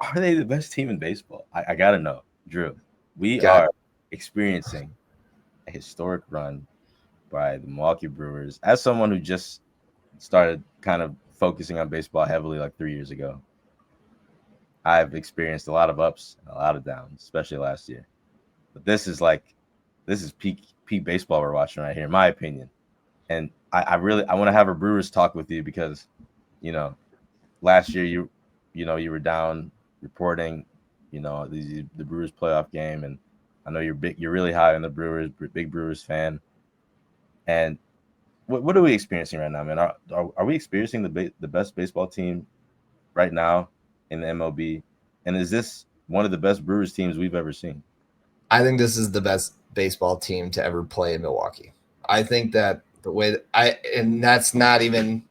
Are they the best team in baseball? I gotta know, Drew. We Got are experiencing a historic run by the Milwaukee Brewers. As someone who just started kind of focusing on baseball heavily like 3 years ago, I've experienced a lot of ups and a lot of downs, especially last year. But this is peak baseball we're watching right here, in my opinion. And I really I want to have a Brewers talk with you because, you know, last year you were down reporting, the Brewers playoff game, and I know you're really high on the Brewers, big Brewers fan. And what are we experiencing right now, man? Are we experiencing the best baseball team right now in the MLB? And is this one of the best Brewers teams we've ever seen? I think this is the best baseball team to ever play in Milwaukee. I think that the way that and that's not even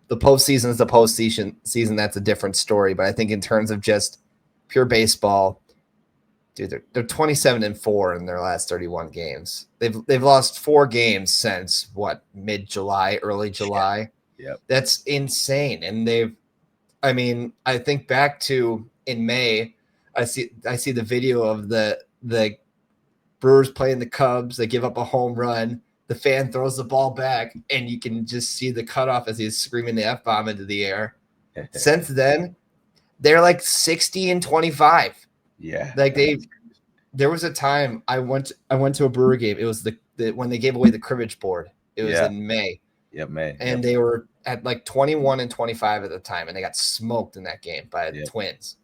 the postseason is the postseason. Season that's a different story. But I think in terms of just pure baseball, dude, they're 27-4 in their last 31 games. They've lost 4 games since what, mid July, early July. Yep. That's insane. And I think back to in May, I see the video of the Brewers playing the Cubs. They give up a home run. The fan throws the ball back, and you can just see the cutoff as he's screaming the F bomb into the air. Since then, they're like 60-25. Yeah. Like there was a time I went to a Brewer game. It was the when they gave away the cribbage board. It was in May. Yep, May. And they were at like 21-25 at the time, and they got smoked in that game by the Twins.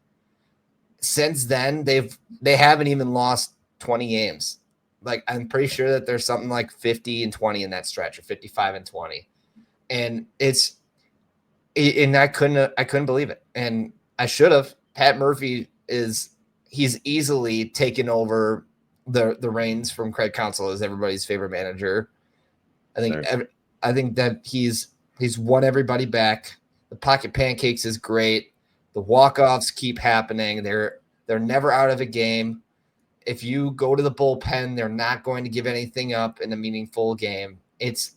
Since then, they haven't even lost 20 games. Like, I'm pretty sure that there's something like 50-20 in that stretch, or 55-20. And I couldn't believe it. And I should have. Pat Murphy he's easily taken over the reins from Craig Counsell as everybody's favorite manager. I think that he's won everybody back. The pocket pancakes is great. The walk-offs keep happening. They're never out of a game. If you go to the bullpen, they're not going to give anything up in a meaningful game. It's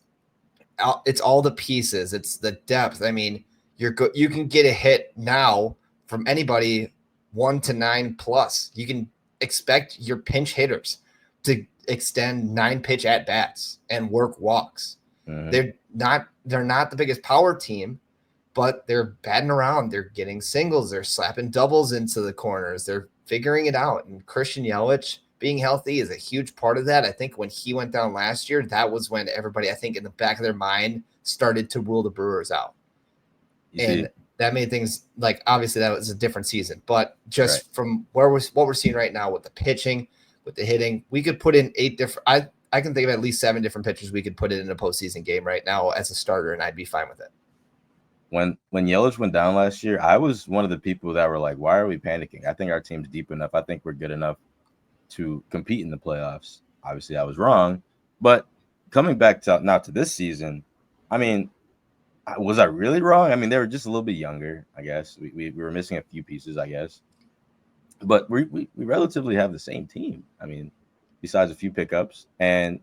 all the pieces. It's the depth. I mean, you can get a hit now from anybody 1 to 9 plus. You can expect your pinch hitters to extend 9-pitch at bats and work walks. Mm-hmm. They're not the biggest power team, but they're batting around. They're getting singles. They're slapping doubles into the corners. They're figuring it out. And Christian Yelich being healthy is a huge part of that. I think when he went down last year, that was when everybody, I think in the back of their mind, started to rule the Brewers out. That made things like, obviously that was a different season, but just from what we're seeing right now with the pitching, with the hitting, we could put in 8 different, I can think of at least 7 different pitchers we could put in a postseason game right now as a starter, and I'd be fine with it. When Yelich went down last year, I was one of the people that were like, why are we panicking? I think our team's deep enough. I think we're good enough to compete in the playoffs. Obviously, I was wrong. But coming back to this season, I mean, was I really wrong? I mean, they were just a little bit younger, I guess. We were missing a few pieces, I guess. But we relatively have the same team. I mean, besides a few pickups. And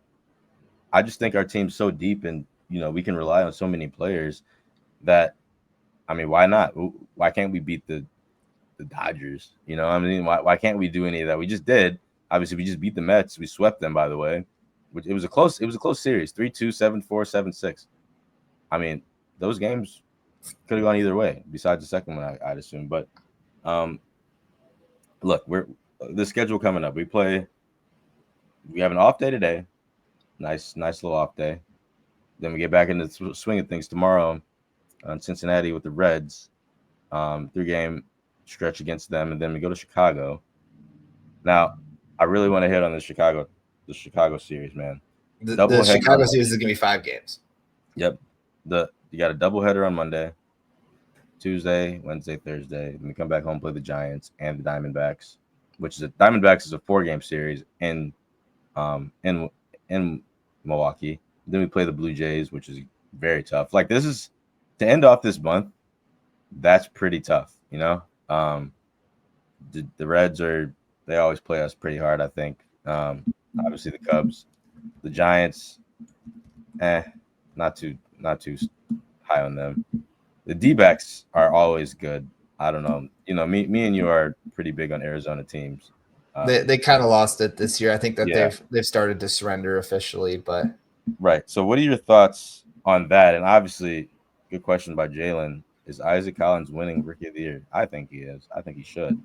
I just think our team's so deep, and, we can rely on so many players that, I mean, why not? Why can't we beat the Dodgers? I mean, why can't we do any of that? We just did. Obviously, we just beat the Mets. We swept them, by the way. It was a close series, 3-2, 7-4, 7-6. I mean, those games could have gone either way, besides the second one, I'd assume. But look, the schedule coming up. We have an off day today. Nice little off day. Then we get back into the swing of things tomorrow on Cincinnati with the Reds. 3-game stretch against them, and then we go to Chicago. Now, I really want to hit on the Chicago series, man. The Chicago series is gonna be 5 games. Yep. You got a doubleheader on Monday, Tuesday, Wednesday, Thursday. Then we come back home, play the Giants and the Diamondbacks, Diamondbacks is a 4-game series in Milwaukee. Then we play the Blue Jays, which is very tough. Like, this is to end off this month. That's pretty tough, The Reds they always play us pretty hard, I think. Obviously the Cubs, the Giants, not too high on them. The D-backs are always good. I don't know. Me and you are pretty big on Arizona teams. They kind of lost it this year. I think that Yeah. they've started to surrender officially, but Right. So what are your thoughts on that? And obviously, good question by Jalen. Is Isaac Collins winning Rookie of the Year? I think he is. I think he should.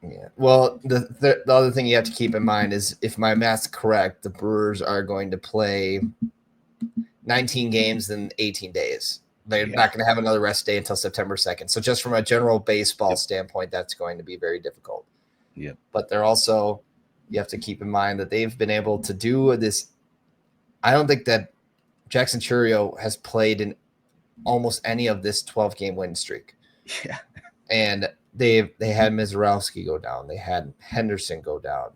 yeah. Well, the other thing you have to keep in mind is, if my math's correct, the Brewers are going to play 19 games in 18 days. They're not going to have another rest day until September 2nd. So just from a general baseball standpoint, that's going to be very difficult. Yeah. But they're also, you have to keep in mind that they've been able to do this. I don't think that Jackson Chourio has played in almost any of this 12-game win streak. Yeah. And they had Mizorowski go down. They had Henderson go down.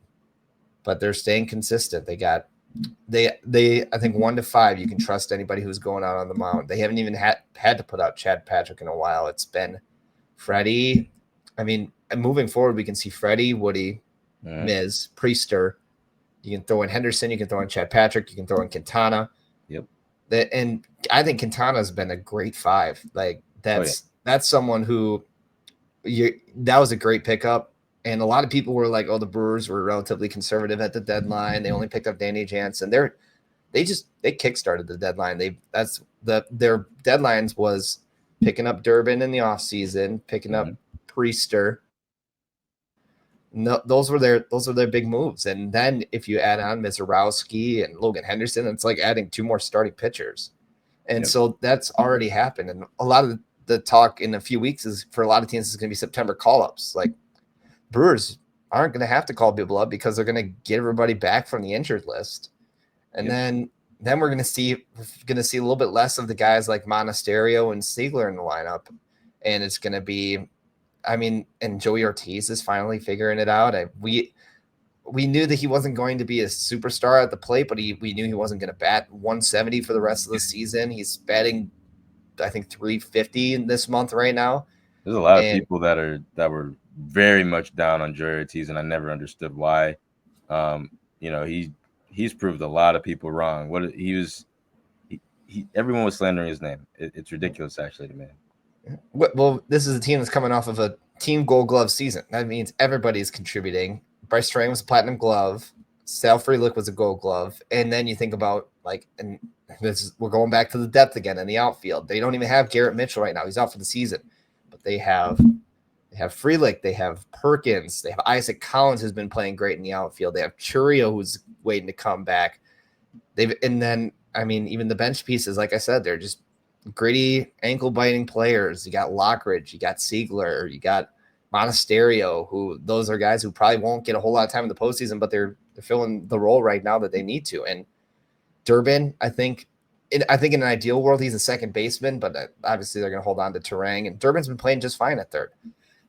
But they're staying consistent. They I think 1 to 5, you can trust anybody who's going out on the mound. They haven't even had to put out Chad Patrick in a while. It's been Freddie. I mean, moving forward, we can see Freddie, Woody, Miz, Priester. You can throw in Henderson. You can throw in Chad Patrick. You can throw in Quintana. Yep. And I think Quintana's been a great 5. Like that's someone who that was a great pickup. And a lot of people were like, "Oh, the Brewers were relatively conservative at the deadline. They only picked up Danny Jansen. They kickstarted the deadline. Their deadlines was picking up Durbin in the offseason, picking up Priester. No, those are their big moves. And then if you add on Mizorowski and Logan Henderson, it's like adding 2 more starting pitchers. And so that's already happened. And a lot of the talk in a few weeks is, for a lot of teams, is going to be September call-ups. Like, Brewers aren't going to have to call people up because they're going to get everybody back from the injured list. And then we're going to see a little bit less of the guys like Monasterio and Siegler in the lineup. And it's going to be, and Joey Ortiz is finally figuring it out. We knew that he wasn't going to be a superstar at the plate, but we knew he wasn't going to bat 170 for the rest of the season. He's batting, I think, 350 in this month right now. There's a lot of people that were very much down on Joey Ortiz, and I never understood why. He's proved a lot of people wrong. Everyone was slandering his name. It's ridiculous, actually, to me. Well, this is a team that's coming off of a team Gold Glove season. That means everybody's contributing. Bryce Strang was a Platinum Glove. Sal Frelick was a Gold Glove. And then you think about, we're going back to the depth again in the outfield. They don't even have Garrett Mitchell right now. He's out for the season. But they have Frelick. They have Perkins. They have Isaac Collins, who's been playing great in the outfield. They have Chourio, who's waiting to come back. Even the bench pieces, like I said, they're just gritty, ankle-biting players. You got Lockridge, you got Siegler, you got Monasterio, who those are guys who probably won't get a whole lot of time in the postseason, but they're filling the role right now that they need to. And Durbin, I think in an ideal world, he's a second baseman, but obviously they're going to hold on to Turang. And Durbin's been playing just fine at third.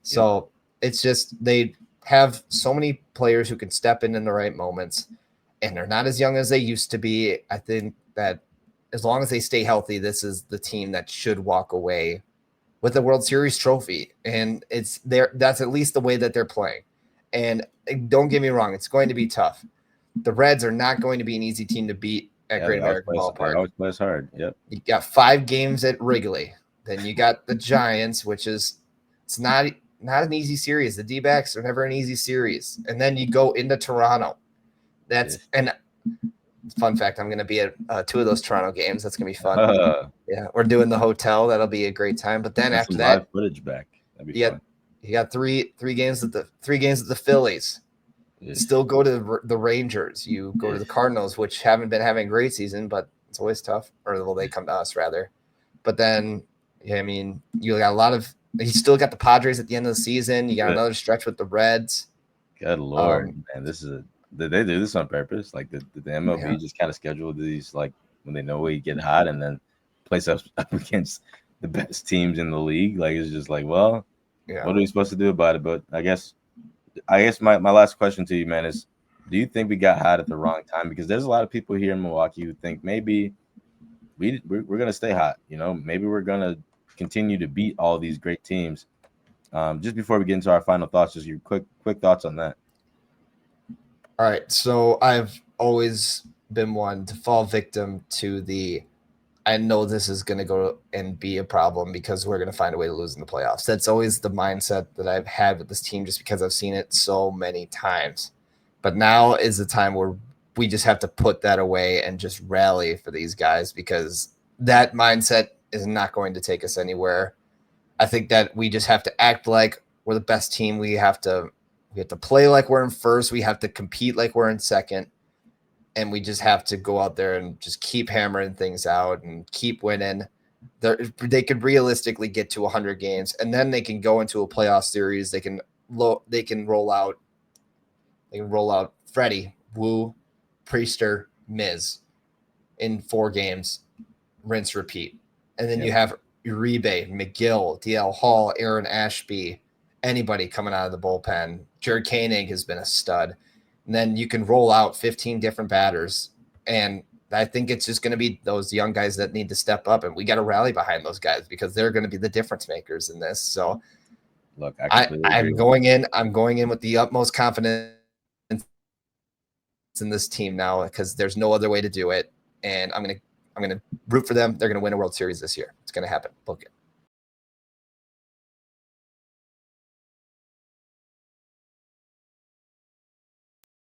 So it's just, they have so many players who can step in the right moments, and they're not as young as they used to be. I think that as long as they stay healthy, this is the team that should walk away with the World Series trophy. And that's at least the way that they're playing. And don't get me wrong, it's going to be tough. The Reds are not going to be an easy team to beat at Great American Ballpark. They always plays hard. Yep. You got 5 games at Wrigley. Then you got the Giants, which is, it's not an easy series. The D-backs are never an easy series. And then you go into Toronto. And fun fact, I'm going to be at 2 of those Toronto games. That's going to be fun. Yeah, we're doing the hotel. That'll be a great time. But then after that, live footage back. That'd be fun. You got three games at the Phillies. Still go to the Rangers. You go to the Cardinals, which haven't been having a great season, but it's always tough. Or will they come to us rather? But then, you got a lot of. You still got the Padres at the end of the season. You got another stretch with the Reds. Good Lord, man, did they do this on purpose? Like the MLB just kind of scheduled these, like, when they know we get hot, and then place us up against the best teams in the league. Like, it's just like, well, what are we supposed to do about it? But I guess my last question to you, man, is, do you think we got hot at the wrong time? Because there's a lot of people here in Milwaukee who think maybe we're going to stay hot. Maybe we're going to continue to beat all these great teams. Just before we get into our final thoughts, just your quick thoughts on that. All right. So I've always been one to fall victim to I know this is going to go and be a problem because we're going to find a way to lose in the playoffs. That's always the mindset that I've had with this team just because I've seen it so many times. But now is the time where we just have to put that away and just rally for these guys because that mindset is not going to take us anywhere. I think that we just have to act like we're the best team. We have to play like we're in first. We have to compete like we're in second. And we just have to go out there and just keep hammering things out and keep winning. They could realistically get to 100 games, and then they can go into a playoff series. They can roll out Freddie, Wu, Priester, Miz in 4 games, rinse, repeat. And then you have Uribe, McGill, DL Hall, Aaron Ashby, anybody coming out of the bullpen. Jared Koenig has been a stud. And then you can roll out 15 different batters. And I think it's just going to be those young guys that need to step up. And we got to rally behind those guys because they're going to be the difference makers in this. So look, I'm going in with the utmost confidence in this team now because there's no other way to do it. And I'm going to root for them. They're going to win a World Series this year. It's going to happen. Book it.